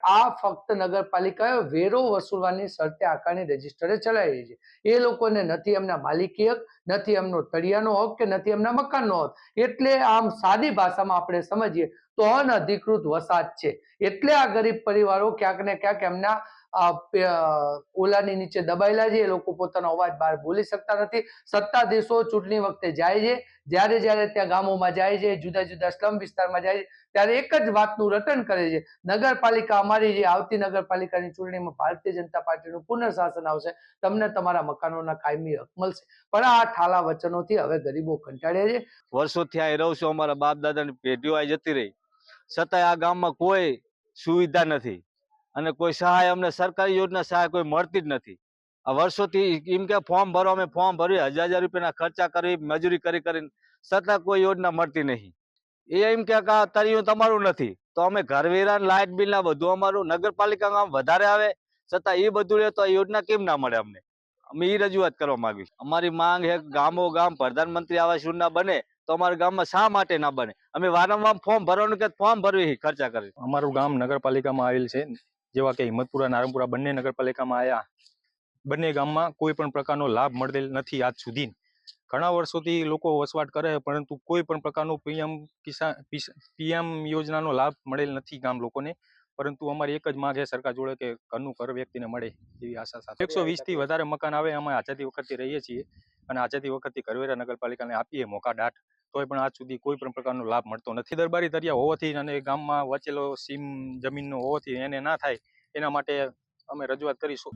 આ ફક્ત નગરપાલિકાએ વેરો વસૂલવાની શરતે આકારણી રજીસ્ટરે ચલાવી છે. એ લોકોને નથી એમના માલિકી હક, નથી એમનો તળિયાનો હક કે નથી એમના મકાનનો હક. એટલે આમ સાદી ભાષામાં આપણે સમજીએ તો અનઅધિકૃત વસાહત છે. એટલે આ ગરીબ પરિવારો ક્યાંક ને ક્યાંક એમના ઓલાની નીચે દબાયેલા છે. એ લોકો પોતાનો અવાજ બહાર બોલી શકતા નથી. સત્તાધીશો ચૂંટણી વખતે જાય છે, જ્યારે ત્યાં ગામોમાં જાય છે, જુદા જુદા સ્લમ વિસ્તારમાં જાય છે, ત્યારે એક જ વાતનું રટણ કરે છે, નગરપાલિકા અમારી જે આવતી નગરપાલિકાની ચૂંટણીમાં ભારતીય જનતા પાર્ટીનું પુનઃશાસન આવશે, તમને તમારા મકાનોના કાયમી હક મળશે. પણ આ ઠાલા વચનોથી હવે ગરીબો કંટાળ્યા છે. વર્ષોથી આ રહું છું, અમારા બાપ દાદાની પેઢીઓ આ જતી રહી, છતાંય આ ગામમાં કોઈ સુવિધા નથી અને કોઈ સહાય અમને સરકારી યોજના સહાય કોઈ મળતી જ નથી. આ વર્ષોથી એમ કે ફોર્મ ભરો, અમે ફોર્મ ભર્યું, હજાર રૂપિયાના ખર્ચા કરી, મજૂરી કરીને છતાં કોઈ યોજના મળતી નહીં. એ એમ કે તળિયું તમારું નથી, તો અમે ઘરવેરા, લાઇટ બિલ ના બધું અમારું નગરપાલિકામાં વધારે આવે, છતાં એ બધું લે તો આ યોજના કેમ ના મળે અમને? અમે એ રજૂઆત કરવા માંગીએ. અમારી માંગ છે ગામ પ્રધાનમંત્રી આવાસ યોજના બને તો અમારા ગામમાં શા માટે ના બને? અમે વારંવાર ફોર્મ ભરવાનું કે ફોર્મ ભરવી ખર્ચા કરી. અમારું ગામ નગરપાલિકામાં આવેલ છે, જેવા કે હિંમતપુરા, નારણપુરા બંને નગરપાલિકામાં આવ્યા. બંને ગામમાં કોઈ પણ પ્રકારનો લાભ મળેલ નથી આજ સુધી. ઘણા વર્ષોથી લોકો વસવાટ કરે છે, પરંતુ કોઈ પણ પ્રકારનું પીએમ યોજનાનો લાભ મળેલ નથી ગામ લોકોને. પરંતુ અમારી એક જ માંગ છે સરકાર જોડે કે ઘરનું ઘર વ્યક્તિને મળે એવી આશા સાથે. 120 થી વધારે મકાન આવે. અમે આઝાદી વખતથી રહીએ છીએ અને આઝાદી વખતથી કરવેરા નગરપાલિકાને આપીએ મોકા દાટ, તોય પણ આજ સુધી કોઈ પણ પ્રકારનો લાભ મળતો નથી. દરબારી દરિયા હોવાથી અને ગામમાં વચેલો સીમ જમીનનો હોવાથી એને ના થાય, એના માટે અમે રજૂઆત કરીશું.